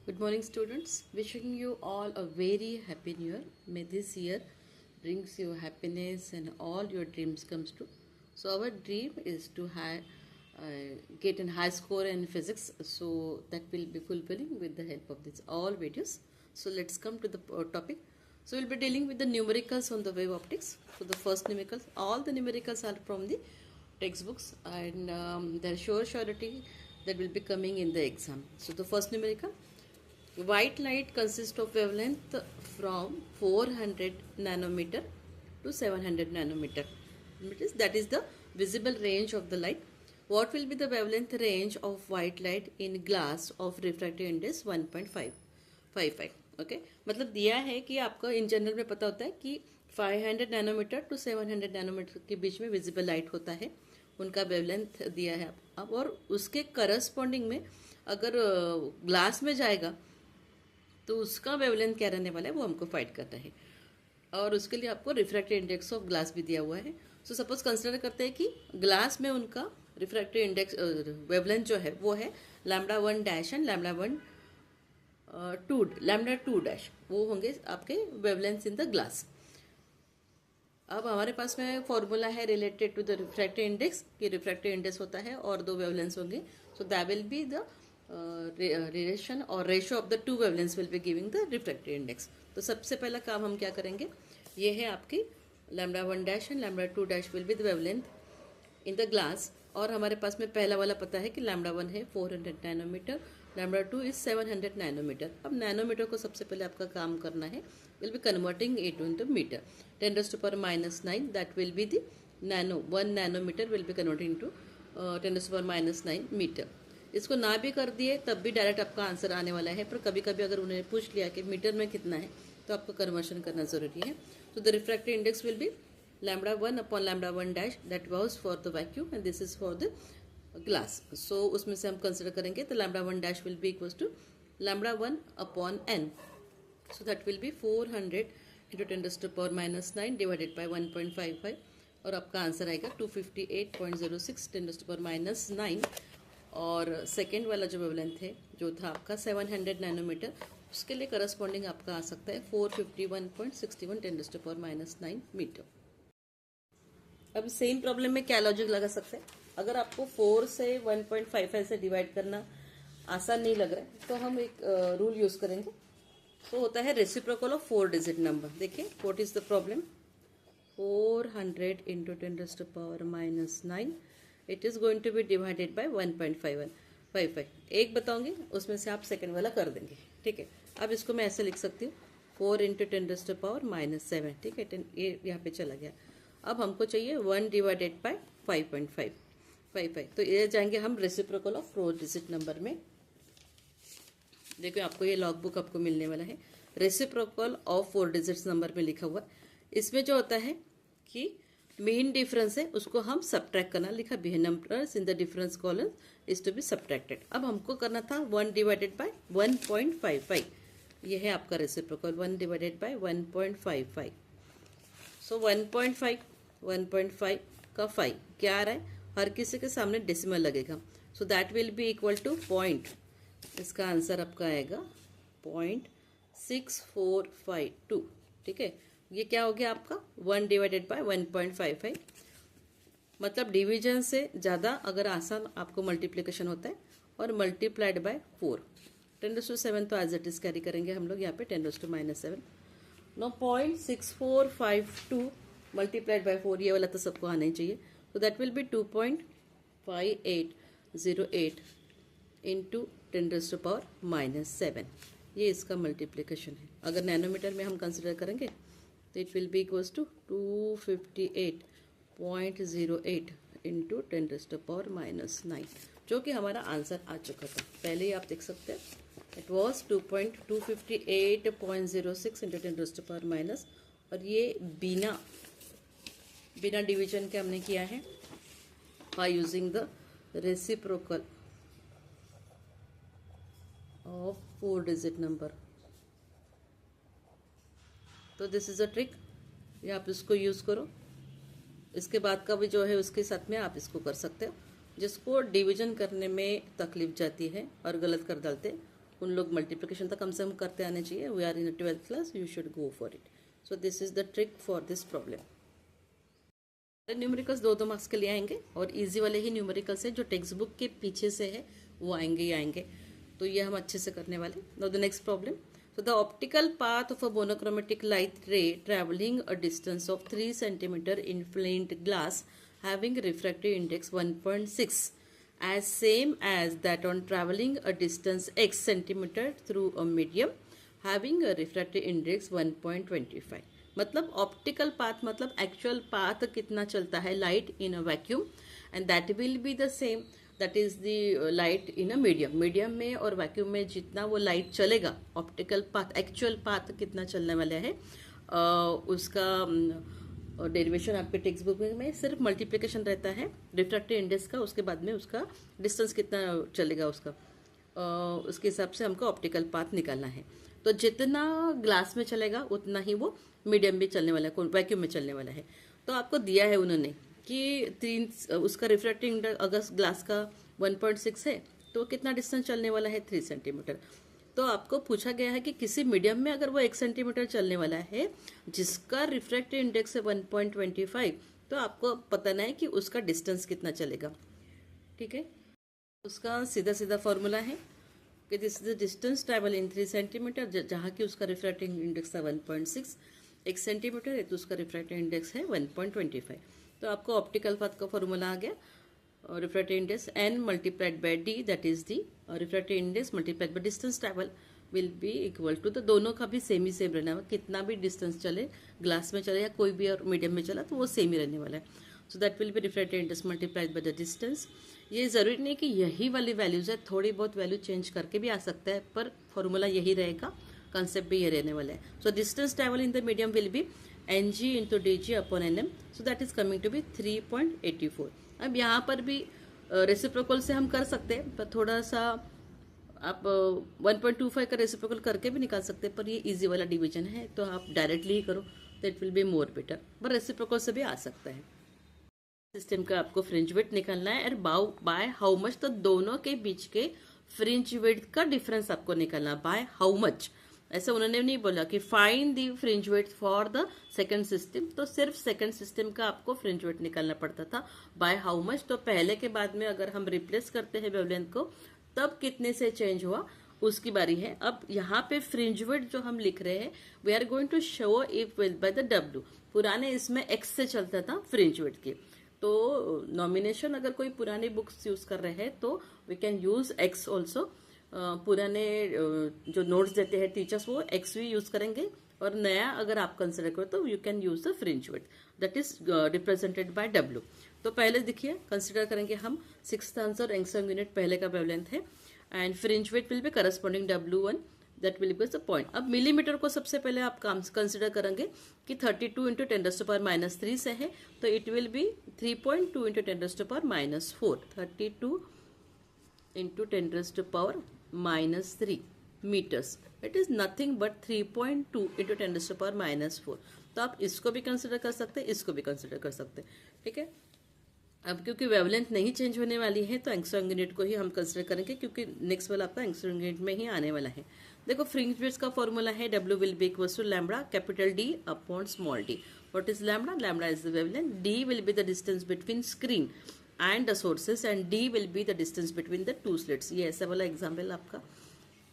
Good morning, students. Wishing you all a very happy new year. May this year brings you happiness and all your dreams comes true. So our dream is to get a high score in physics. So that will be fulfilling with the help of these all videos. So let's come to the topic. So we'll be dealing with the numericals on the wave optics. So the first numericals, all the numericals are from the textbooks, and there surety that will be coming in the exam. So the first numerical. White light consists of wavelength from 400 nanometer to 700 nanometer. That is the visible range of the light. What will be the wavelength range of white light in glass of refractive index 1.55? Okay मतलब दिया है कि आपको in general में पता होता है कि 500 नैनोमीटर टू 700 नैनोमीटर के बीच में विजिबल लाइट होता है, उनका वेवलेंथ दिया है अब, और उसके करस्पॉन्डिंग में अगर ग्लास में जाएगा तो उसका वेवलेंथ क्या रहने वाला है वो हमको फाइंड करना है, और उसके लिए आपको रिफ्रैक्टिव इंडेक्स ऑफ ग्लास भी दिया हुआ है. सो सपोज कंसिडर करते हैं कि ग्लास में उनका रिफ्रैक्टिव इंडेक्स वेवलेंथ जो है वो है lambda 1 dash and lambda 2 dash, वो होंगे आपके वेवलेंथ इन द ग्लास. अब हमारे पास में फॉर्मूला है related to the refractive index कि रिफ्रैक्टिव इंडेक्स होता है और दो वेवलेंथ्स होंगे. So that will be the relation और ratio of the two wavelengths will be giving the refractive index. तो सबसे पहला काम हम क्या करेंगे, ये है आपकी lambda 1 dash and lambda 2 dash will be the wavelength in the glass, और हमारे पास में पहला वाला पता है कि लैम्डा 1 है 400 नैनोमीटर, लैम्डा 2 इज 700 नैनोमीटर. अब नैनोमीटर को सबसे पहले आपका काम करना है, will be converting it into meter. 10⁻⁹ that will be the nano 1 nanometer will be converting to 10⁻⁹ meter. इसको ना भी कर दिए तब भी डायरेक्ट आपका आंसर आने वाला है, पर कभी कभी अगर उन्हें पूछ लिया कि मीटर में कितना है तो आपको कन्वर्शन करना जरूरी है. तो the refractive index will be lambda 1 upon lambda 1 dash, that was for the vacuum and this is for the glass. So उसमें से हम कंसिडर करेंगे तो lambda 1 dash will be equals to lambda 1 upon n. So that will be 400 into 10⁻⁹ divided by 1.55, और आपका answer आएगा 258.06 10⁻⁹. और second वाला जो वेवलेंथ है जो था आपका 700 नैनोमीटर, उसके लिए करस्पॉन्डिंग आपका आ सकता है 451.61 10⁻⁹ मीटर. अब सेम प्रॉब्लम में क्या लॉजिक लगा सकते हैं, अगर आपको 4 से 1.55 से डिवाइड करना आसान नहीं लग रहा है तो हम एक रूल यूज करेंगे. तो होता है रेसिप्रोकल ऑफ 4 डिजिट नंबर. देखिए what is the problem, 400 into 10⁻⁹ it is going to be divided by 1.55. एक बताऊंगी उसमें से आप सेकंड वाला कर देंगे, ठीक है. अब इसको मैं ऐसे लिख सकती हूँ 4 इंटू 10⁻⁷, ठीक है. ये यहाँ पे चला गया. अब हमको चाहिए 1 डिवाइडेड बाय 5.55. तो ये जाएंगे हम रेसिप्रोकल ऑफ 4 डिजिट नंबर में. देखो आपको ये लॉग बुक आपको मिलने वाला है, रेसिप्रोकल ऑफ 4 डिजिट्स नंबर में लिखा हुआ. इसमें जो होता है कि मेन डिफरेंस है उसको हम सब्ट्रैक्ट करना, लिखा b numbers in the difference column is to be subtracted. अब हमको करना था 1 डिवाइडेड बाय 1.55. ये है आपका रेसिप्रोकल 1 डिवाइडेड बाय 1.55. सो 1.5 का 5 क्या आ रहा है, हर किसी के सामने डेसिमल लगेगा. सो that will be equal two point, इसका आंसर आपका आएगा 0.6452, ठीक है. ये क्या हो गया आपका 1 डिवाइडेड बाय 1.55. मतलब डिवीजन से ज़्यादा अगर आसान आपको मल्टीप्लिकेशन होता है, और मल्टीप्लाइड बाय 4. 10⁻⁷ तो एज इट इज कैरी करेंगे हम लोग यहाँ पे 10⁻⁷. नो 0.6452 मल्टीप्लाइड बाय 4, ये वाला तो सबको आना ही चाहिए. तो दैट विल बी 2.5808 इंटू 10⁻⁷. ये इसका मल्टीप्लिकेशन है. अगर नैनोमीटर में हम कंसिडर करेंगे तो it will be equals to 258.08 into 10⁻⁹, जो कि हमारा आंसर आ चुका था. पहले ही आप देख सकते हैं इट वॉज 258.06 इंटू 10⁻⁻, और ये बिना डिवीजन के हमने किया है by using the reciprocal of 4 digit number. तो दिस इज अ ट्रिक, ये आप इसको यूज करो. इसके बाद का भी जो है उसके साथ में आप इसको कर सकते हो. जिसको डिवीजन करने में तकलीफ जाती है और गलत कर डालते, उन लोग मल्टीप्लिकेशन तो कम से कम करते आने चाहिए. We are in 12th class, you should go for it. So this is the trick for this problem. Numericals 2 marks के लिए आएंगे और इजी वाले ही न्यूमेरिकल्स है जो टेक्स्ट बुक के पीछे से है वो आएंगे ही आएंगे. तो ये हम अच्छे से करने वाले. Now the next problem. So the optical path of a monochromatic light ray traveling a distance of 3 centimeter in flint glass having refractive index 1.6 as same as that on traveling a distance x centimeter through a medium having a refractive index 1.25. मतलब optical path मतलब actual path कितना चलता है light in a vacuum and that will be the same that is the light in a medium. Medium में और vacuum में जितना वो लाइट चलेगा ऑप्टिकल पाथ एक्चुअल पाथ कितना चलने वाला है उसका डेरिवेशन आपके टेक्स्ट बुक में सिर्फ मल्टीप्लिकेशन रहता है रिफ्रैक्टिव इंडेक्स का. उसके बाद में उसका डिस्टेंस कितना चलेगा उसका उसके हिसाब से हमको ऑप्टिकल पाथ निकालना है. तो जितना ग्लास में चलेगा उतना ही वो मीडियम में चलने वाला है, वैक्यूम में चलने वाला है. तो आपको दिया है उन्होंने कि उसका रिफ्रैक्टिव इंडेक्स अगर ग्लास का 1.6 है तो कितना डिस्टेंस चलने वाला है 3 सेंटीमीटर. तो आपको पूछा गया है कि किसी मीडियम में अगर वो 1 सेंटीमीटर चलने वाला है जिसका रिफ्रैक्टिव इंडेक्स है 1.25 तो आपको बताना है कि उसका डिस्टेंस कितना चलेगा. ठीक है, उसका सीधा सीधा फॉर्मूला है कि this is the distance travel in 3 centimetre जहाँ की उसका रिफ्रैक्टिव इंडेक्स था 1.6. 1 सेंटीमीटर है तो उसका रिफ्रैक्टिव इंडेक्स है 1.25. तो आपको ऑप्टिकल पाथ का फॉर्मूला आ गया. Refractive index n multiplied by d that is the refractive index multiplied by distance travel will be equal to. तो दोनों का भी सेम ही सेम रहना है. कितना भी डिस्टेंस चले ग्लास में चले या कोई भी और मीडियम में चला तो वो सेम ही रहने वाला है. सो that will B refractive index multiplied by the distance. ये ज़रूरी नहीं कि यही वाली वैल्यूज है, थोड़ी बहुत वैल्यू चेंज करके भी आ सकता है पर फॉर्मूला यही रहेगा, कंसेप्ट भी ये रहने वाला है. So distance travel in the medium will be n g into d g upon n m. So that is coming to be 3.84. अब यहाँ पर भी रेसिप्रोकल से हम कर सकते हैं पर थोड़ा सा आप 1.25 का रेसिप्रोकल करके भी निकाल सकते हैं पर ये इजी वाला डिवीजन है तो आप डायरेक्टली ही करो that will be more better. पर रेसिप्रोकल से भी आ सकता है. सिस्टम का आपको फ्रिंज विड्थ निकालना है और बाय हाउ मच. तो दोनों के बीच के फ्रिंज विड्थ का डिफरेंस आपको निकालना बाय हाउ मच. ऐसे उन्होंने नहीं बोला कि find the fringe width for the second system. तो सिर्फ सेकंड सिस्टम का आपको फ्रिंज विड्थ निकालना पड़ता था बाय हाउ मच. तो पहले के बाद में अगर हम रिप्लेस करते हैं वेवलेंथ को तब कितने से चेंज हुआ उसकी बारी है. अब यहाँ पे फ्रिंज विड्थ जो हम लिख रहे हैं we are going to show if with by the डब्ल्यू. पुराने इसमें एक्स से चलता था फ्रिंज विड्थ की. तो नॉमिनेशन अगर कोई पुरानी बुक्स यूज कर रहे हैं तो we can use x also. पुराने जो नोट्स देते हैं टीचर्स वो एक्स भी यूज करेंगे और नया अगर आप कंसिडर करो तो you can use the fringe width that is represented by W. तो पहले देखिए कंसिडर करेंगे हम 6th आंसर एंगस्ट्रॉम यूनिट पहले का वेवलेंथ है and fringe width will B corresponding W1 that will be the point. अब मिलीमीटर को सबसे पहले आप कंसिडर करेंगे कि 32 इंटू 10⁻³ से है तो it will be 3.2 into 10⁻⁴. 32 into 10⁻³ meters. It is nothing but 3.2 into 10⁻⁴. तो आप इसको भी कंसिडर कर सकते हैं, इसको भी कंसिडर कर सकते हैं. ठीक है, अब क्योंकि वेवलेंथ नहीं चेंज होने वाली है तो एंगस्ट्रॉम यूनिट को ही हम कंसिडर करेंगे क्योंकि नेक्स्ट वाला आपका एंगस्ट्रॉम यूनिट में ही आने वाला है. देखो फ्रिंज विड्थ का फॉर्मूला है W will be equals to lambda capital D upon small d. What is lambda? Lambda is the wavelength. D will be the distance between screen and the sources and D will be the distance between the 2 slits. ये ऐसा वाला example आपका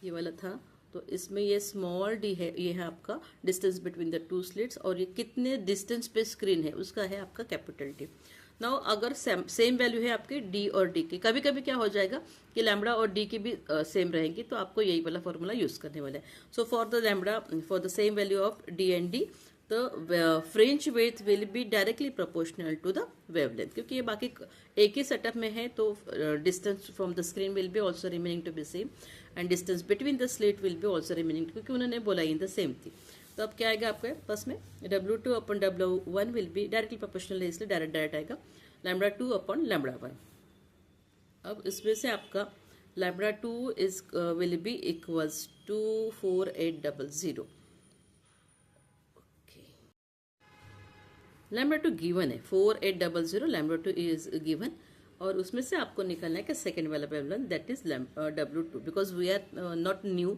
ये वाला था तो इसमें ये स्मॉल d है, ये है आपका डिस्टेंस बिटवीन द 2 स्लिट्स और ये कितने डिस्टेंस पे स्क्रीन है उसका है आपका कैपिटल D. नाउ अगर सेम वैल्यू है आपकी D और D की, कभी कभी क्या हो जाएगा कि लैम्बडा और D की भी सेम रहेगी तो आपको यही वाला फॉर्मूला यूज करने वाला है. So for the lambda for the same value of D and D the fringe width will be directly proportional to the wavelength. क्योंकि ये बाकी एक ही सेटअप में है तो distance from the screen will be also remaining to be same and distance between the slit will be also remaining क्योंकि उन्होंने बोला इन द सेम थी. तो अब क्या आएगा आपके पास में W2 upon W1 will be directly proportional है इसलिए डायरेक्ट आएगा λ2 अपॉन λ1. अब इसमें से आपका λ2 is will be equals to 4800. λ2 given है 4800 λ2 इज गिवन और उसमें से आपको निकालना है कि सेकेंड वाला wavelength that is W2, because we are not new.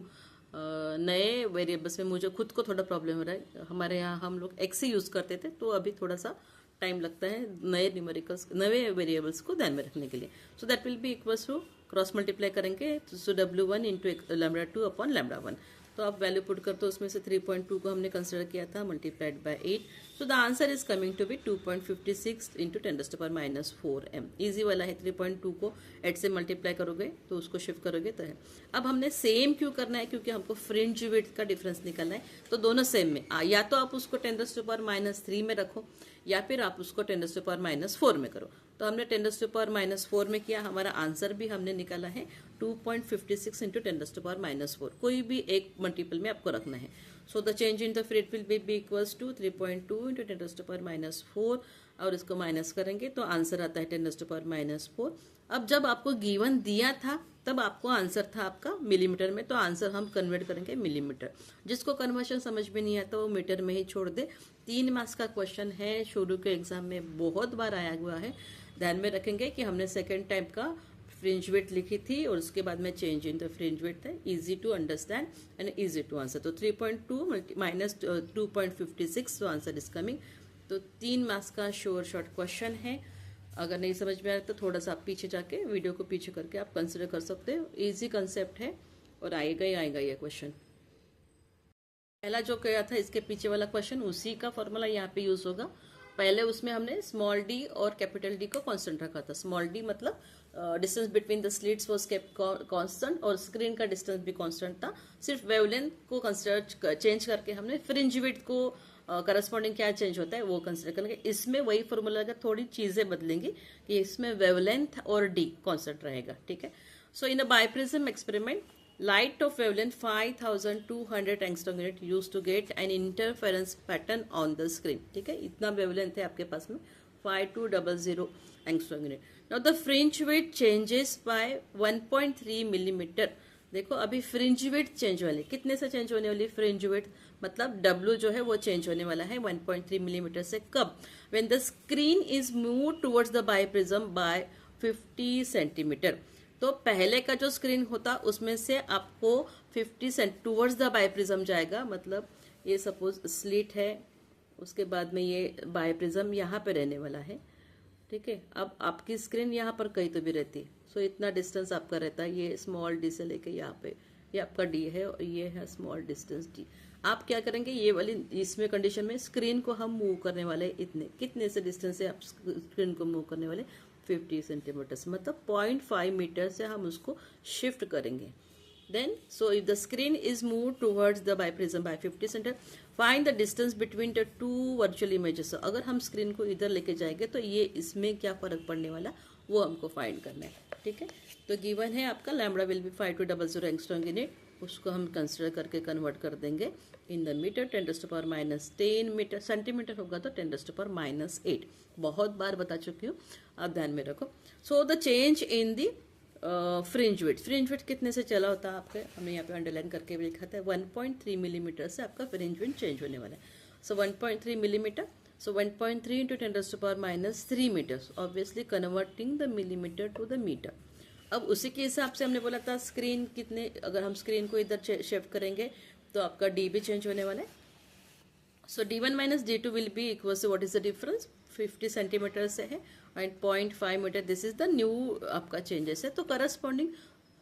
नए वेरिएबल्स में मुझे खुद को थोड़ा प्रॉब्लम हो रहा है। हमारे यहाँ हम लोग एक्स ही यूज़ करते थे, तो अभी थोड़ा सा टाइम लगता है नए न्यूमेरिकल्स, नए वेरिएबल्स को ध्यान में रखने के लिए। So that will be equals to, cross multiply करेंगे, सो W1 इंटू λ2 अपॉन λ1। तो आप वैल्यू पुट कर, तो उसमें से 3.2 को हमने कंसिडर किया था, multiplied by 8। So the answer is coming to be 2.56 इंटू 10⁻⁴ m। ईजी वाला है। 3.2 को 8 से मल्टीप्लाई करोगे तो उसको शिफ्ट करोगे तो है। अब हमने सेम क्यों करना है, क्योंकि हमको फ्रिंज विड्थ का डिफरेंस निकालना है। तो दोनों सेम में, या तो आप उसको 10⁻³ में रखो, या फिर आप उसको 10⁻⁴ में करो। तो हमने 10⁻⁴ में किया, हमारा आंसर भी हमने निकाला है 2.56 इंटू 10⁻⁴। कोई भी एक मल्टीपल में आपको रखना है। So the change in the fringe will be equals to 3.2 into 10⁻⁴, और इसको माइनस करेंगे तो आंसर आता है 10⁻⁴। अब जब आपको गिवन दिया था तब आपको आंसर था आपका मिलीमीटर में, तो आंसर हम कन्वर्ट करेंगे मिलीमीटर। जिसको कन्वर्शन समझ में नहीं आता वो मीटर में ही छोड़ दे। 3 मार्क्स का क्वेश्चन है, शुरू के एग्जाम में बहुत बार आया हुआ है। ध्यान में रखेंगे कि हमने सेकेंड टाइप का फ्रिंज विड्थ लिखी थी और उसके बाद में change in the fringe width है। Easy to understand and easy to answer. तो 3.2 माइनस 2.56, तो आंसर इज कमिंग। तो 3 मार्क्स का श्योर शॉर्ट क्वेश्चन है। अगर नहीं समझ में आया तो थोड़ा सा आप पीछे जाके वीडियो को पीछे करके आप कंसिडर कर सकते हो। इजी कंसेप्ट है और आएगा ही आएगा ये क्वेश्चन। पहला जो किया था इसके पीछे वाला क्वेश्चन, उसी का फॉर्मूला यहाँ पे यूज होगा। पहले उसमें हमने स्मॉल डी और कैपिटल डी को कांस्टेंट रखा था। स्मॉल डी मतलब distance between the slits was kept constant, और स्क्रीन का डिस्टेंस भी कांस्टेंट था। सिर्फ वेवलेंथ को कंसिडर चेंज करके हमने फ्रिंज विड्थ को करस्पॉन्डिंग क्या चेंज होता है वो कंसिडर करेंगे। इसमें वही फॉर्मूला का थोड़ी चीजें बदलेंगी कि इसमें वेवलेंथ और डी कांस्टेंट रहेगा। ठीक है। So in a biprism experiment, light of wavelength 5200 angstrom unit used to get an interference pattern on the screen। ठीक है, इतना वेवलेंथ है आपके पास में 5200 angstrom unit। now the fringe width changes by 1.3 millimeter। देखो अभी फ्रिंज विड्थ चेंज वाली, कितने से चेंज होने वाली फ्रिंज विड्थ, मतलब W जो है वो चेंज होने वाला है 1.3 मिलीमीटर से। कब? when the screen is moved towards the biprism by 50 centimetre. तो पहले का जो स्क्रीन होता उसमें से आपको 50 सेंट टूवर्ड्स द बाइप्रिज्म जाएगा। मतलब ये सपोज स्लिट है, उसके बाद में ये बाइप्रिज्म यहाँ पे रहने वाला है। ठीक है, अब आपकी स्क्रीन यहाँ पर कहीं तो भी रहती है। सो इतना डिस्टेंस आपका रहता है, ये स्मॉल डी से लेके यहाँ पे, ये आपका डी है और ये है स्मॉल डिस्टेंस डी। आप क्या करेंगे, ये वाली इसमें कंडीशन में स्क्रीन को हम मूव करने वाले इतने, कितने से डिस्टेंस से आप स्क्रीन को मूव करने वाले 50 सेंटीमीटर से, मतलब 0.5 मीटर से हम उसको शिफ्ट करेंगे। Then so if the screen is move towards the biprism by 50 centimeter, find the distance between the two virtual images. अगर हम स्क्रीन को इधर लेके जाएंगे तो ये इसमें क्या फर्क पड़ने वाला वो हमको फाइंड करना है। ठीक है, तो गिवन है आपका lambda will be 5200 angstrom unit, उसको हम कंसिडर करके कन्वर्ट कर देंगे in the meter. 10⁻10 meter, centimeter होगा तो 10⁻8। बहुत बार बता चुकी हूँ, आप ध्यान में रखो। सो the change in the fringe width, fringe width कितने से चला होता है आपके, हमने यहाँ पे अंडरलाइन करके भी लिखा था 1.3 मिलीमीटर से आपका फ्रिंज विड्थ चेंज होने वाला है। So 1.3 millimeter, so 1.3 into 10⁻³ meters, obviously converting the millimeter to the meter. अब उसी के हिसाब से हमने बोला था स्क्रीन कितने, अगर हम स्क्रीन को इधर शिफ्ट करेंगे तो आपका डी भी चेंज होने वाला है। So D1 minus D2 will be equal to, what is the difference, 50 centimeter से है and 0.5 meter, this is the new आपका चेंजेस है। तो करस्पॉन्डिंग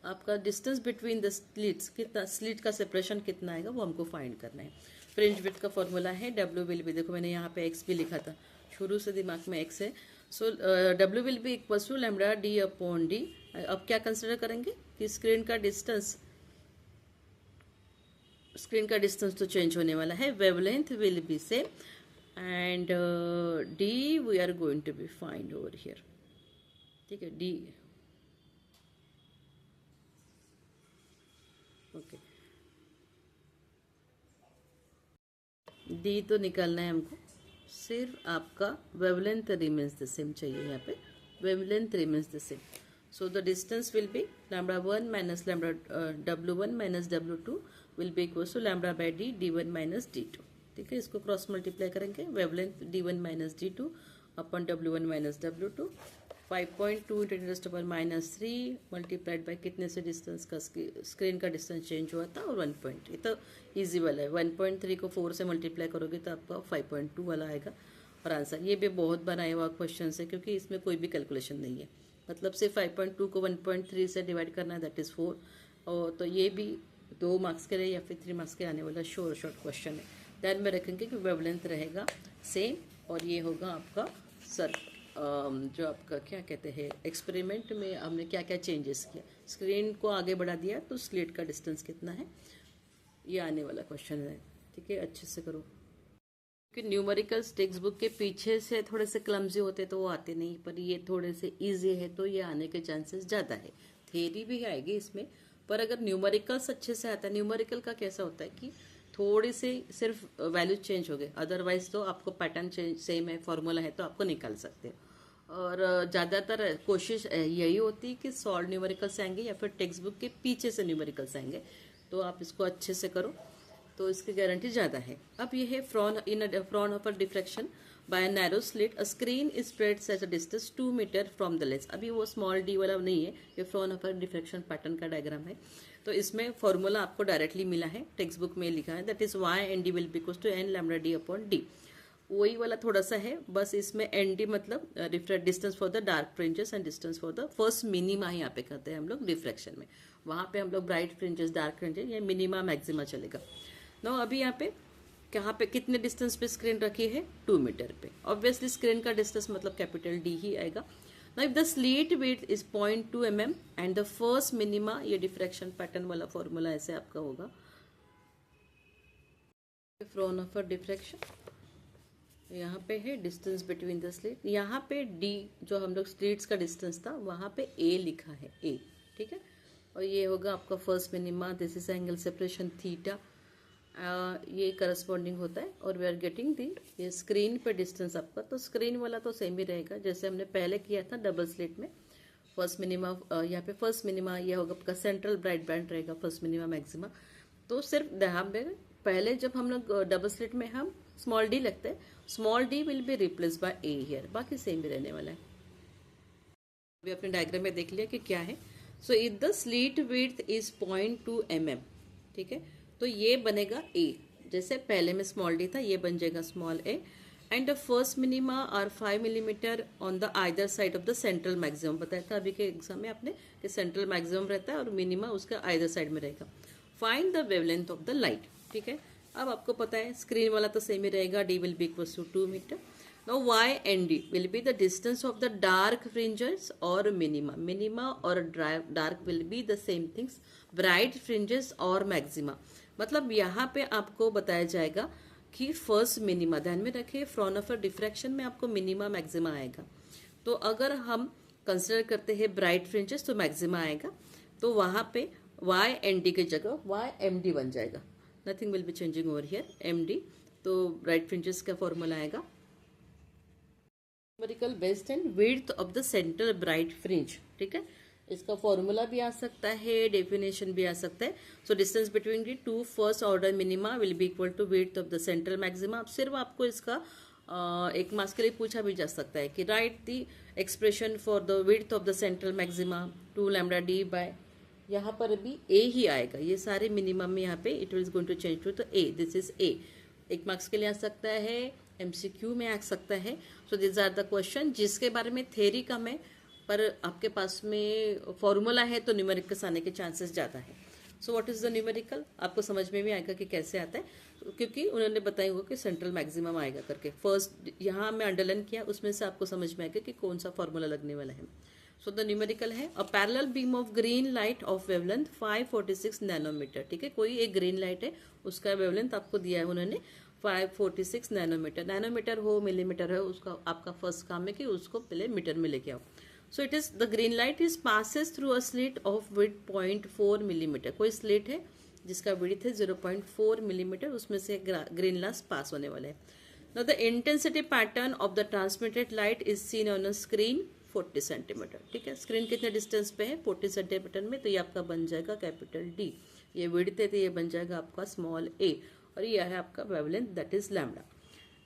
आपका डिस्टेंस बिटवीन द स्लिट्स कितना, स्लिट का सेपरेशन कितना आएगा वो हमको फाइंड करना है। फ्रिंज विड्थ का फॉर्मूला है W विल बी, देखो मैंने यहाँ पे X भी लिखा था, शुरू से दिमाग में X है। So W will be equal to lambda D upon D। अब क्या कंसिडर करेंगे कि स्क्रीन का डिस्टेंस, स्क्रीन का डिस्टेंस तो चेंज होने वाला है, wavelength will be same and d we are going to be find over here. ठीक है, डी ओके, डी तो निकालना है हमको, सिर्फ आपका वेवलेंथ रिमेन्स द सेम चाहिए। यहाँ पे wavelength remains the same. So the distance will be λ1 minus W1 minus W2 will be equal to lambda by d D1 minus D2। ठीक है, इसको क्रॉस मल्टीप्लाई करेंगे, wavelength D1 minus D2 upon W1 minus W2, 5.2 into 10⁻³ multiplied by कितने से distance का screen का distance change हुआ था, और 1.3। तो ईजी वाला है। 1.3 को 4 से मल्टीप्लाई करोगे तो आपका 5.2 वाला आएगा। और आंसर ये भी बहुत बनाया हुआ क्वेश्चन है, क्योंकि इसमें कोई भी कैलकुलेशन नहीं है। मतलब सिर्फ 5.2 को 1.3 से डिवाइड करना है, दैट इज़ 4। और तो ये भी 2 मार्क्स के लिए या फिर 3 मार्क्स के आने वाला शॉर्ट क्वेश्चन है। ध्यान में रखेंगे कि वेवलेंथ रहेगा सेम, और ये होगा आपका जो आपका क्या कहते हैं, एक्सपेरिमेंट में हमने क्या क्या चेंजेस किया। स्क्रीन को आगे बढ़ा दिया तो स्लिट का डिस्टेंस कितना है, ये आने वाला क्वेश्चन है। ठीक है, अच्छे से करो, क्योंकि न्यूमेरिकल्स टेक्स्ट बुक के पीछे से थोड़े से क्लमजी होते तो वो आते नहीं, पर ये थोड़े से इजी है तो ये आने के चांसेस ज़्यादा है। थेरी भी आएगी इसमें, पर अगर न्यूमेरिकल्स अच्छे से आता है। न्यूमेरिकल का कैसा होता है कि थोड़ी सी सिर्फ वैल्यू चेंज हो गए, अदरवाइज तो आपको पैटर्न चेंज सेम है, फॉर्मूला है तो आपको निकाल सकते हो। और ज़्यादातर कोशिश यही होती है कि सॉल्व न्यूमेरिकल्स आएंगे या फिर टेक्स्ट बुक के पीछे से न्यूमेरिकल्स आएंगे, तो आप इसको अच्छे से करो तो इसकी गारंटी ज़्यादा है। अब ये है Fraunhofer of a diffraction by narrow slit a screen is spread at a distance 2 meter from the lens. अभी वो स्मॉल डी वाला नहीं है, ये Fraunhofer of a diffraction pattern का डायग्राम है। तो इसमें फॉर्मूला आपको डायरेक्टली मिला है, टेक्स्ट बुक में लिखा है, that is y n d will be equals to n lambda d upon d. वही वाला थोड़ा सा है, बस इसमें एन डी मतलब distance for the dark fringes and distance for the first minima यहाँ पे करते हैं हम लोग डिफ्रैक्शन में। वहाँ पे हम लोग ब्राइट फ्रिंजेस, डार्क फ्रिंजेस, ये मिनिमा मैक्सिमा चलेगा। नो अभी यहाँ पे कहाँ पे कितने डिस्टेंस पे स्क्रीन रखी है, 2 मीटर पे। ऑब्वियसली स्क्रीन का डिस्टेंस मतलब कैपिटल डी ही आएगा। Now if the slit width is 0.2 mm and the first minima, ये डिफ्रैक्शन पैटर्न वाला फॉर्मूला ऐसे आपका होगा, फ्रॉन ऑफ अ डिफ्रैक्शन। यहाँ पे है डिस्टेंस बिटवीन द स्लीट, यहाँ पे डी जो हम लोग स्लीट्स का डिस्टेंस था वहाँ पे ए लिखा है, ए। ठीक है, और ये होगा आपका first minima, this is angle separation theta, ये करस्पॉन्डिंग होता है। और वी आर गेटिंग दी ये स्क्रीन पे डिस्टेंस आपका, तो स्क्रीन वाला तो सेम ही रहेगा जैसे हमने पहले किया था डबल स्लिट में। फर्स्ट मिनिमा यहाँ पे फर्स्ट मिनिमा ये होगा आपका सेंट्रल ब्राइट बैंड रहेगा, फर्स्ट मिनिमा मैक्सिमा। तो सिर्फ ध्यान में पहले जब हम लोग डबल स्लिट में हम स्मॉल डी लगते हैं, small D will be replace by A here, बाकी सेम ही रहने वाला है। अभी अपने डायग्राम में देख लिया कि क्या है। सो if the slit width is 0.2 mm, ठीक है, तो ये बनेगा ए, जैसे पहले में स्मॉल डी था ये बन जाएगा small a. And the first minima are 5 millimeter on the either side of the central maximum. बताया था अभी के एग्जाम में आपने कि सेंट्रल मैक्सिमम रहता है और मिनिमा उसका आइदर साइड में रहेगा। Find the wavelength of the light. ठीक है, अब आपको पता है स्क्रीन वाला तो सेम ही रहेगा, d will be equals to 2 meter. Now y and d will be the distance of the dark fringes or minima. Minima or dark will be the same things. Bright fringes or maxima. मतलब यहाँ पे आपको बताया जाएगा कि first minima, ध्यान में रखिए फ्रॉन ऑफ अ डिफ्रैक्शन में आपको मिनिमा मैक्सिमा आएगा। तो अगर हम कंसिडर करते हैं ब्राइट फ्रिंजेस तो मैक्सिमा आएगा, तो वहाँ पे वाई एन डी की जगह वाई एम डी बन जाएगा। Nothing will be changing over here, m d. तो ब्राइट फ्रिंजेस का फॉर्मूला आएगा numerical based and width of the central bright fringe. ठीक है, इसका फॉर्मूला भी आ सकता है, डेफिनेशन भी आ सकता है। So distance between the two first order minima will be equal to width of the central maxima. अब सिर्फ आपको इसका एक मार्क्स के लिए पूछा भी जा सकता है कि right the expression for the width of the central maxima 2 lambda d by, यहाँ पर भी ए ही आएगा, ये सारे मिनिमम में यहाँ पे it is going to change to तो ए, दिस इज ए। एक मार्क्स के लिए आ सकता है, एमसीक्यू में आ सकता है। So this are the question जिसके बारे में थ्योरी कम है पर आपके पास में फॉर्मूला है तो न्यूमेरिकल्स आने के चांसेस ज़्यादा है। So what is the numerical, आपको समझ में भी आएगा कि कैसे आता है, क्योंकि उन्होंने बताया हुआ कि सेंट्रल मैक्सिमम आएगा करके। फर्स्ट यहाँ मैं अंडरलाइन किया, उसमें से आपको समझ में आएगा कि कौन सा फॉर्मूला लगने वाला है। सो द न्यूमेरिकल है a parallel beam of green light of wavelength 546 nanometer. ठीक है, कोई एक ग्रीन लाइट है, उसका वेवलेंथ आपको दिया है उन्होंने 546 नैनोमीटर। नैनोमीटर हो मिलीमीटर हो, उसका आपका फर्स्ट काम है कि उसको पहले मीटर में लेके आओ। So it is the green light is passes through a slit of width 0.4 millimetre. कोई स्लिट है जिसका विड्थ है 0.4 मिलीमीटर, उसमें से ग्रीन लाइट पास होने वाले हैं। Now the intensity pattern of the transmitted light is seen on a screen 40 centimetre. ठीक है, स्क्रीन कितने डिस्टेंस पे है 40 सेंटीमीटर में, तो ये आपका बन जाएगा कैपिटल डी। ये विड्थ है तो ये बन जाएगा आपका स्मॉल ए, और ये है आपका वेवलेंथ दैट इज लैम्डा।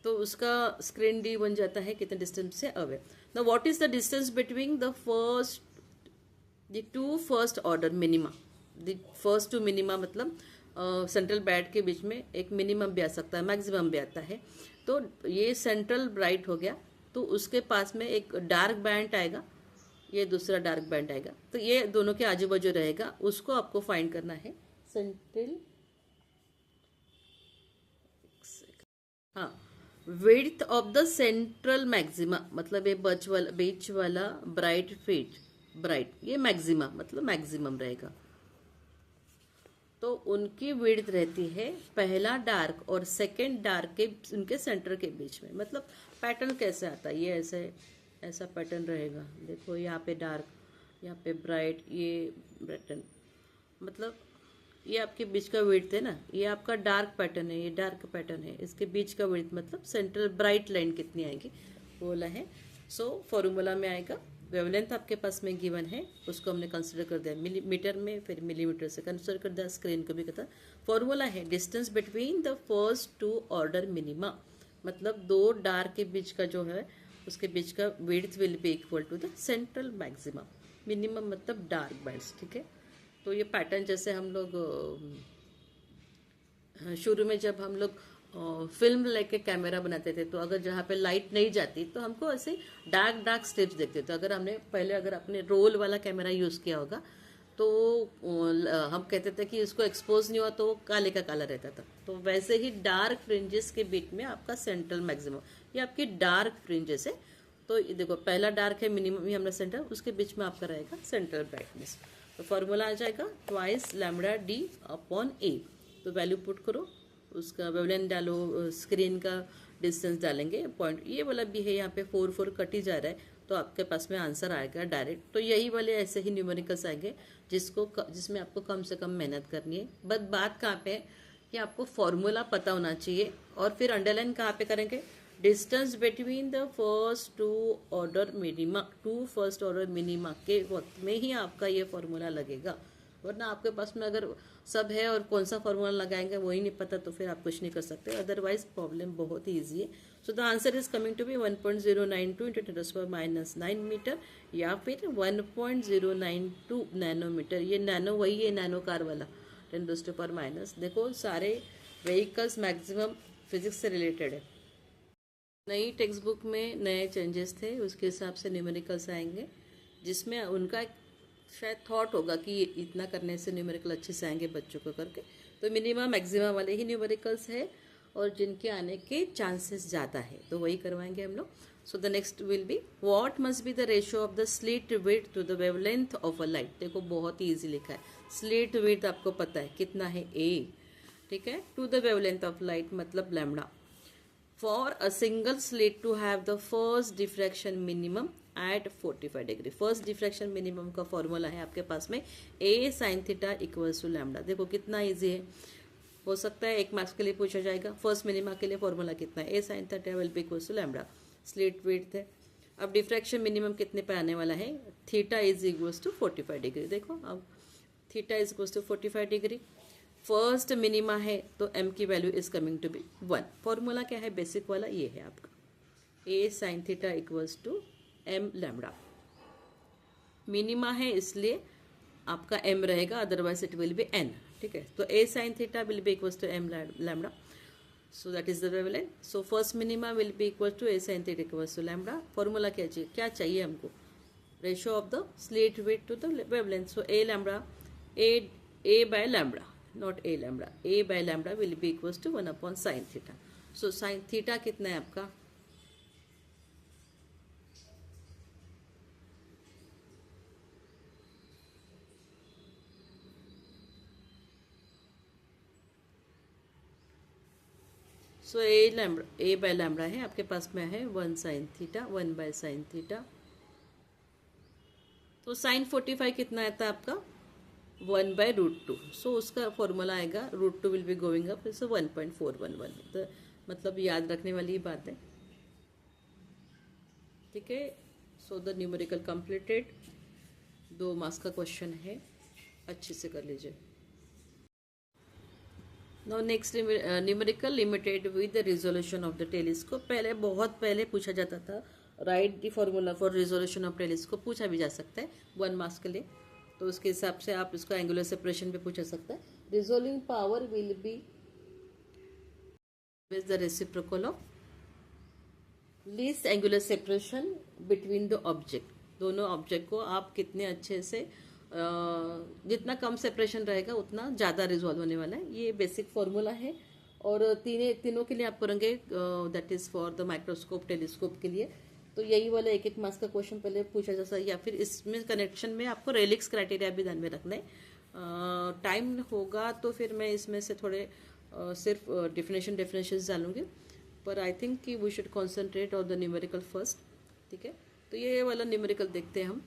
तो उसका स्क्रीन डी बन जाता है कितने डिस्टेंस से away. Now what is the distance between the two first order minima. The first two minima मतलब सेंट्रल बैट के बीच में एक मिनिमम भी आ सकता है, मैक्सिमम भी आता है। तो ये सेंट्रल ब्राइट हो गया, तो उसके पास में एक डार्क बैंड आएगा, ये दूसरा डार्क बैंड आएगा, तो ये दोनों के आजू बाजू रहेगा, उसको आपको फाइंड करना है। सेंट्रल, हाँ, width of the central maxima मतलब ये बीच वाला ब्राइट फीट, ब्राइट ये मैक्सिमा मतलब मैक्सिमम रहेगा। तो उनकी विड्थ रहती है पहला डार्क और सेकंड डार्क के उनके सेंटर के बीच में। मतलब पैटर्न कैसे आता है, ये ऐसे ऐसा पैटर्न रहेगा। देखो यहाँ पे डार्क, यहाँ पे ब्राइट, ये पैटर्न मतलब ये आपके बीच का विड्थ है ना, ये आपका डार्क पैटर्न है, ये डार्क पैटर्न है, इसके बीच का विड्थ मतलब सेंट्रल ब्राइट लाइन कितनी आएगी वो वाला है। सो फॉर्मूला में आएगा, वेवलेंथ आपके पास में गिवन है, उसको हमने कंसिडर कर दिया मिलीमीटर में, फिर मिलीमीटर से कंसिडर कर दिया, स्क्रीन को भी कहता। फॉर्मूला है distance between the first two order minima, मतलब दो डार्क के बीच का जो है उसके बीच का width will be equal to the central maximum. Minimum मतलब डार्क बैंड्स, ठीक है। तो ये पैटर्न जैसे हम लोग शुरू में जब हम लोग फिल्म लेके कैमरा बनाते थे, तो अगर जहाँ पे लाइट नहीं जाती तो हमको ऐसे डार्क डार्क स्ट्रिप्स देखते थे। अगर हमने पहले अगर अपने रोल वाला कैमरा यूज़ किया होगा तो हम कहते थे कि इसको एक्सपोज नहीं हुआ तो काले का काला रहता था। तो वैसे ही डार्क फ्रिंजेस के बीच में आपका सेंट्रल मैक्सिमम, ये आपकी डार्क फ्रिंजेस है। तो देखो पहला डार्क है, मिनिमम ही हमारा सेंटर, उसके बीच में आपका रहेगा सेंट्रल ब्राइटनेस। तो फॉर्मूला आ जाएगा ट्वाइस लैम्बडा डी अपॉन ए। तो वैल्यू पुट करो, उसका वेवलेंथ डालो, स्क्रीन का डिस्टेंस डालेंगे, पॉइंट ये वाला भी है, यहाँ पे 4 कट ही जा रहा है, तो आपके पास में आंसर आएगा डायरेक्ट। तो यही वाले ऐसे ही न्यूमेरिकल्स आएंगे जिसमें आपको कम से कम मेहनत करनी है। बट बात कहाँ पे है कि आपको फॉर्मूला पता होना चाहिए, और फिर अंडरलाइन कहाँ पे करेंगे, distance between the first two first order minima के वक्त में ही आपका ये फॉर्मूला लगेगा। वरना आपके पास में अगर सब है और कौन सा फॉर्मूला लगाएंगे वही नहीं पता, तो फिर आप कुछ नहीं कर सकते। अदरवाइज प्रॉब्लम बहुत ही ईजी है। So the answer is coming to be 1.092 × 10⁻⁹ meter या फिर 1.092 नैनोमीटर। ये नैनो वही है नैनो कार वाला 10⁻⁻। देखो सारे व्हीकल्स मैक्सिमम फिजिक्स से रिलेटेड है। नई टेक्स्ट बुक में नए चेंजेस थे, उसके हिसाब से न्यूमेरिकल्स आएंगे, जिसमें उनका शायद थॉट होगा कि इतना करने से न्यूमेरिकल अच्छे से आएंगे बच्चों को करके। तो मिनिमम मैक्सिमम वाले ही न्यूमेरिकल्स है और जिनके आने के चांसेस ज़्यादा है, तो वही करवाएंगे हम लोग। So the next will be what must be the ratio of the slit width to the wavelength of a light. देखो बहुत ही ईजी लिखा है, स्लिट विड्थ आपको पता है कितना है, ए, ठीक है, to the wavelength of light मतलब lambda. For a single slit to have the first diffraction minimum at 45 degree. First diffraction minimum का फॉर्मूला है आपके पास में a sine theta equals to lambda. देखो कितना इजी है, हो सकता है 1 मार्क्स के लिए पूछा जाएगा। फर्स्ट मिनिमा के लिए फॉर्मूला कितना है, a sine theta will be equals to lambda, slit width है। अब डिफ्रैक्शन मिनिमम कितने पे आने वाला है, theta is equals to 45 degree. देखो अब theta is equals to 45 degree, first minima है तो m की value is coming to be 1। Formula क्या है बेसिक वाला, ये है आपका a sine theta equals to m lambda. Minima है इसलिए आपका m रहेगा, otherwise it will be n, ठीक है। तो a sine theta will be equals to m lambda, so that is the wavelength. So first minima will be equal to a sine theta equals to lambda. Formula क्या चाहिए हमको, ratio of the slit width to the wavelength. So a lambda, a by lambda, not a lambda, a by lambda will be equals to 1 upon sine theta. So sine theta कितना है आपका, सो ए bye lambda है आपके पास में है 1 sine theta, 1 by sine theta. तो sign 45 कितना आता है आपका 1 बाय √2। सो उसका फॉर्मूला आएगा √2 विल बी गोइंग अप, सो 1.411। तो मतलब याद रखने वाली बात है, ठीक है। So the numerical completed, 2 marks का क्वेश्चन है, अच्छे से कर लीजिए। Now next numerical limited with the resolution of the telescope. पहले बहुत पहले पूछा जाता था, right the formula for resolution of telescope पूछा भी जा सकता है 1 मार्क्स के लिए, तो उसके हिसाब से आप इसको एंगुलर सेपरेशन पे पूछा सकता है। Resolving power will be the reciprocal of least angular separation between the object. दोनों ऑब्जेक्ट को आप कितने अच्छे से जितना कम सेपरेशन रहेगा उतना ज़्यादा रिजॉल्व होने वाला है। ये बेसिक फॉर्मूला है और तीनों के लिए आप करेंगे, that is for the microscope telescope के लिए। तो यही वाला 1-1 मार्क्स का क्वेश्चन पहले पूछा जा सकता है, या फिर इसमें कनेक्शन में आपको रेलिक्स क्राइटेरिया भी ध्यान में रखना है। टाइम होगा तो फिर मैं इसमें से थोड़े सिर्फ डेफिनेशन डालूंगी, पर आई थिंक कि we should concentrate on the numerical first. ठीक है, तो ये वाला न्यूमेरिकल देखते हैं हम।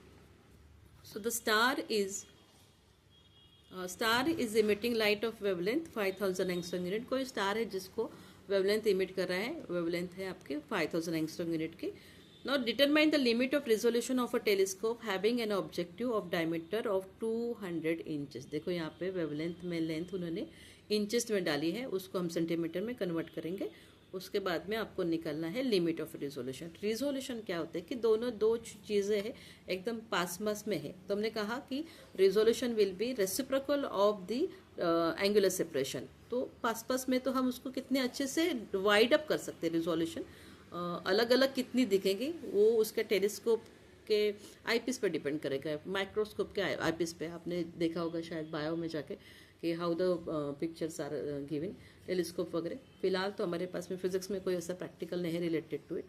So the star is emitting light of wavelength 5000 angstrom unit. कोई स्टार है जिसको वेवलेंथ इमिट कर रहा है, वेवलेंथ है आपके 5000 एंगस्ट्रॉम यूनिट की। Now determine the limit of resolution of a telescope having an objective of diameter of 200 inches. देखो यहाँ पे वेवलेंथ में लेंथ उन्होंने इंचेस में डाली है, उसको हम सेंटीमीटर में कन्वर्ट करेंगे। उसके बाद में आपको निकालना है लिमिट ऑफ रिजोल्यूशन। रिजोल्यूशन क्या होता है कि दोनों दो चीज़ें हैं एकदम पास में है, तो हमने कहा कि resolution will be reciprocal of the angular separation. तो पास में तो हम उसको कितने अच्छे से वाइड अप कर सकते हैं। रिजोल्यूशन अलग अलग कितनी दिखेंगी वो उसके टेलीस्कोप के आईपीस पे डिपेंड करेगा, माइक्रोस्कोप के आईपीस पे। आपने देखा होगा शायद बायो में जाके कि how the pictures are given, telescope वगैरह। फिलहाल तो हमारे पास में फिजिक्स में कोई ऐसा प्रैक्टिकल नहीं रिलेटेड टू इट,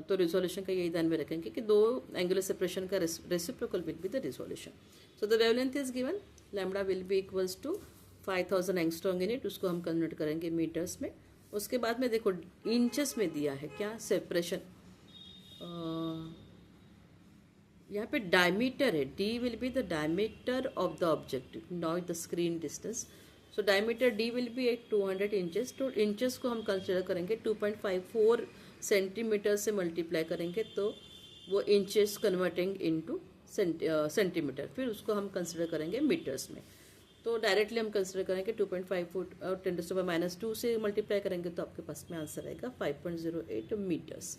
तो रिजोल्यूशन का यही ध्यान में रखेंगे कि दो एंगुलर सेपरेशन का reciprocal will be the resolution. So the wavelength is given, lambda will be equals to 5000 angstrom unit, उसको हम कन्वर्ट करेंगे मीटर्स में। उसके बाद में देखो इंचेस में दिया है क्या सेपरेशन, यहाँ पे डायमीटर है, d will be the diameter of the objective not the screen distance. So diameter d will be at 200 inches. तो इंचेस को हम कंसिडर करेंगे 2.54 सेंटीमीटर से मल्टीप्लाई करेंगे तो वो इंचेस कन्वर्टिंग इनटू सेंटीमीटर, फिर उसको हम कंसिडर करेंगे मीटर्स में। तो डायरेक्टली हम कंसिडर करेंगे 2.54 और 10⁻² से मल्टीप्लाई करेंगे तो आपके पास में आंसर आएगा 5.08 मीटर्स।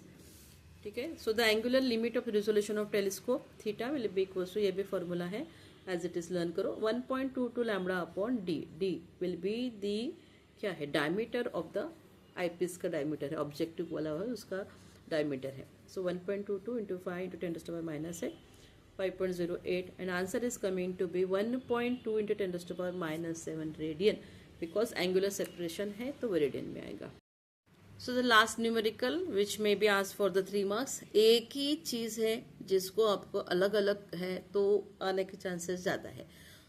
ठीक है, so the angular limit of resolution of telescope theta will be equal to, ये भी फॉर्मूला है एज इट इज लर्न करो, 1.22 lambda upon D. D will be the क्या है, डायमीटर ऑफ द आईपीस का डायमीटर है, ऑब्जेक्टिव वाला है उसका डायमीटर है। So 1.22 into 5 into 10⁻⁻8 5.08 and answer is coming to be 1.2 into 10⁻⁷ radian, because angular separation है तो वो रेडियन में आएगा। So the last numerical which may be asked for the 3 marks. एक ही चीज़ है जिसको आपको अलग अलग है तो आने के चांसेस ज़्यादा है।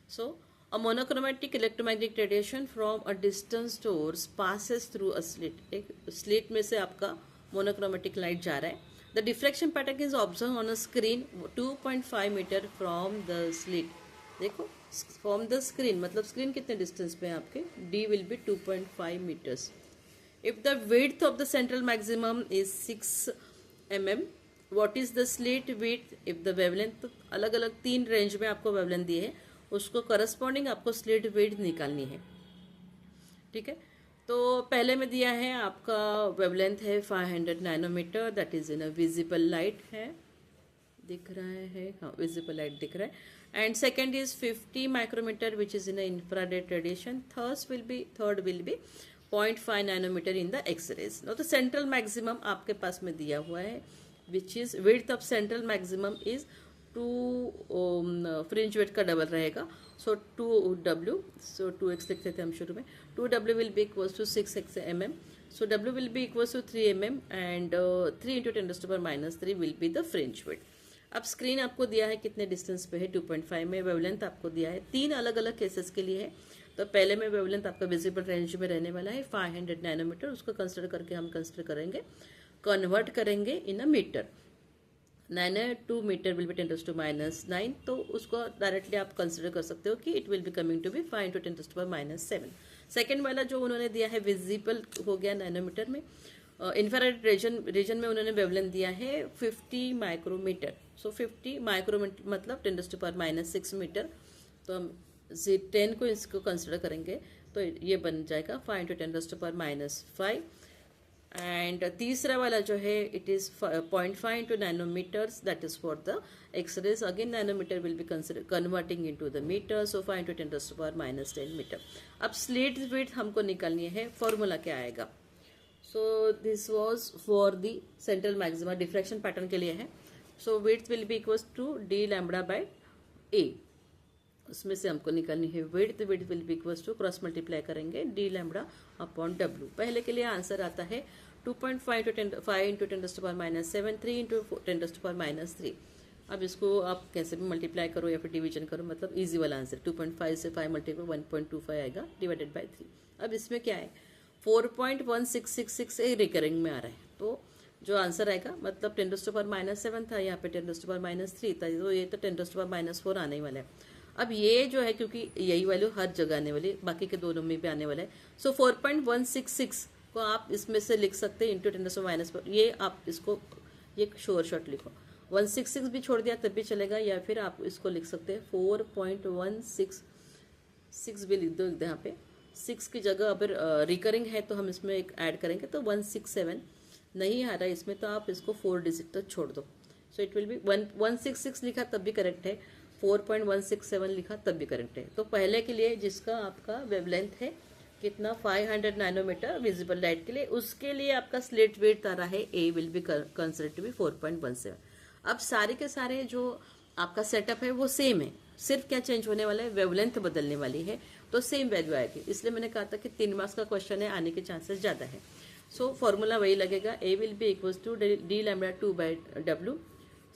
So a monochromatic electromagnetic radiation from a distance source passes through a slit. एक स्लिट में से आपका मोनोक्रोमेटिक लाइट जा रहा है। The diffraction pattern is observe on a screen 2.5 meter from the slit. देखो फ्रॉम द स्क्रीन मतलब screen कितने डिस्टेंस पे है आपके, d will be 2.5 meters. If the width of the central maximum is 6 mm, what is the slit width? If the wavelength, तो अलग अलग 3 range में आपको वेवलेंथ दी है, उसको करस्पॉन्डिंग आपको स्लिट विड्थ निकालनी है। ठीक है, तो पहले में दिया है आपका वेवलेंथ है 500 nanometre, that is in a visible light है, दिख रहा है, हाँ विजिबल लाइट दिख रहा है। And second is 50 micrometre which is in infrared radiation. Third will be 0.5 nanometre in the x rays. तो सेंट्रल मैक्सिमम आपके पास में दिया हुआ है which is width of central maximum is 2 fringe width का डबल रहेगा, सो 2w, सो 2x लिखते थे हम शुरू में, 2w will be equals to 6x mm, so w will be equals to 3 mm and 3 into 10⁻³ will be the fringe width. अब screen आपको दिया है कितने डिस्टेंस पे है 2.5 में, वेवलेंथ आपको दिया है 3 अलग अलग केसेस के लिए है। तो पहले में वेवलेंथ आपका विजिबल रेंज में रहने वाला है 500 नैनोमीटर, उसको कंसिडर करके हम कंसिडर करेंगे, कन्वर्ट करेंगे इन अ मीटर। 9.2 मीटर विल बी 10⁻⁹, तो उसको डायरेक्टली आप कंसिडर कर सकते हो कि it will be coming to be 5 into 10⁻⁷। Second वाला जो उन्होंने दिया है विजिबल हो गया नैनोमीटर में। इंफ्रारेड रीजन में उन्होंने वेवलेंथ दिया है 50 माइक्रोमीटर, सो 50 माइक्रोमीटर मतलब 10⁻⁶ मीटर, तो हम 10 को इसको कंसिडर करेंगे तो ये बन जाएगा 5 इंटू 10⁻⁵. एंड तीसरा वाला जो है it is 0.5 into nanometers, that is for the x-rays. Again nanometer will be converting into the meter, so 5 into 10⁻⁻10 meter. अब स्लिट विड्थ हमको निकालनी है. फॉर्मूला क्या आएगा? So this was for the central maxima diffraction pattern के लिए है. So width will be equal to d lambda by a. उसमें से हमको निकालनी है width. Width will be equals to cross multiply करेंगे डी लैम्बडा अपॉन डब्ल्यू. पहले के लिए आंसर आता है 2.5 इंटू 10⁻⁷, 3 इंटू 10⁻⁻3. अब इसको आप कैसे भी मल्टीप्लाई करो या फिर डिवीजन करो, मतलब इजी वाला आंसर 2.5 से 5 मल्टीप्लाई 1.25 आएगा डिवाइडेड बाय 3. अब इसमें क्या है 4.1666 रिकरिंग में आ रहा है, तो जो आंसर आएगा मतलब 10⁻⁷ था, यहाँ पे 10⁻³ था, तो ये तो 10⁻⁴ आने वाला है. अब ये जो है क्योंकि यही वैल्यू हर जगह आने वाली है, बाकी के दोनों में भी आने वाला है, सो 4.166 को आप इसमें से लिख सकते हैं इंटू 10⁻⁴. ये आप इसको ये शोर शॉर्ट लिखो. 166 भी छोड़ दिया तब भी चलेगा, या फिर आप इसको लिख सकते हैं 4.166 भी लिख दो यहाँ पे. 6 की जगह अगर रिकरिंग है तो हम इसमें एक ऐड करेंगे तो 167. नहीं आ रहा है इसमें तो आप इसको 4 डिजिट तक छोड़ दो. सो इट विल बी 166 लिखा तब भी करेक्ट है, 4.167 लिखा तब भी करेक्ट है. तो पहले के लिए जिसका आपका वेवलेंथ है कितना 500 नैनोमीटर विजिबल लाइट के लिए, उसके लिए आपका स्लिट विड्थ आ रहा है a will be considered to be 4.17. अब सारे के सारे जो आपका सेटअप है वो सेम है, सिर्फ क्या चेंज होने वाला है वेवलेंथ बदलने वाली है, तो सेम वैल्यू आएगी. इसलिए मैंने कहा था कि 3 मार्क्स का क्वेश्चन है, आने के चांसेस ज़्यादा है. सो फॉर्मूला वही लगेगा, a will be equals to d lambda 2 by डब्ल्यू.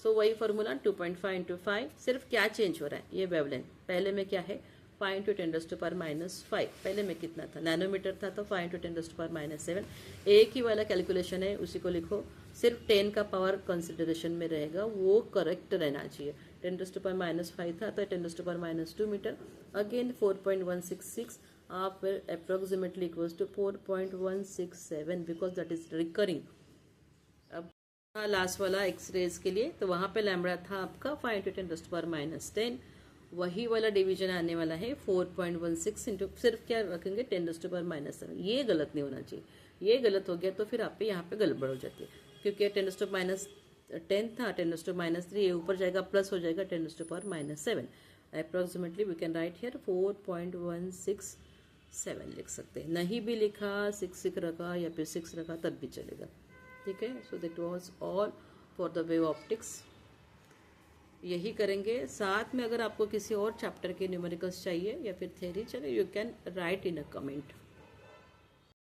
सो वही फॉर्मूला 2.5 इंटू 5. सिर्फ क्या चेंज हो रहा है ये वेवलेंथ. पहले में क्या है 5 इंटू 10⁻⁵. पहले में कितना था नैनोमीटर था, तो 5 इंटू 10⁻⁷. एक ही वाला कैलकुलेशन है, उसी को लिखो. सिर्फ 10 का पावर कंसिडरेशन में रहेगा, वो करेक्ट रहना चाहिए. 10⁻⁵ था तो 10⁻² मीटर. अगेन 4.166 आप फिर approximately equals to 4.167 because that is recurring. अब लास्ट वाला एक्सरेज के लिए तो वहाँ पे लैम्बडा था आपका 5 इंटू 10⁻⁻10. वही वाला डिवीजन आने वाला है 4.16 इंटू सिर्फ क्या रखेंगे 10⁻⁷. ये गलत नहीं होना चाहिए, ये गलत हो गया तो फिर आप पे यहाँ पे गड़बड़ हो जाती है, क्योंकि 10⁻10 था 10⁻³ ये ऊपर जाएगा प्लस हो जाएगा 10⁻⁷. Approximately we can write here 4.167 लिख सकते हैं. नहीं भी लिखा 6 रखा या फिर 6 रखा तब भी चलेगा. ठीक है. So that was all for the wave optics. यही करेंगे. साथ में अगर आपको किसी और चैप्टर के न्यूमेरिकल्स चाहिए या फिर थ्योरी चाहिए, you can write in a comment.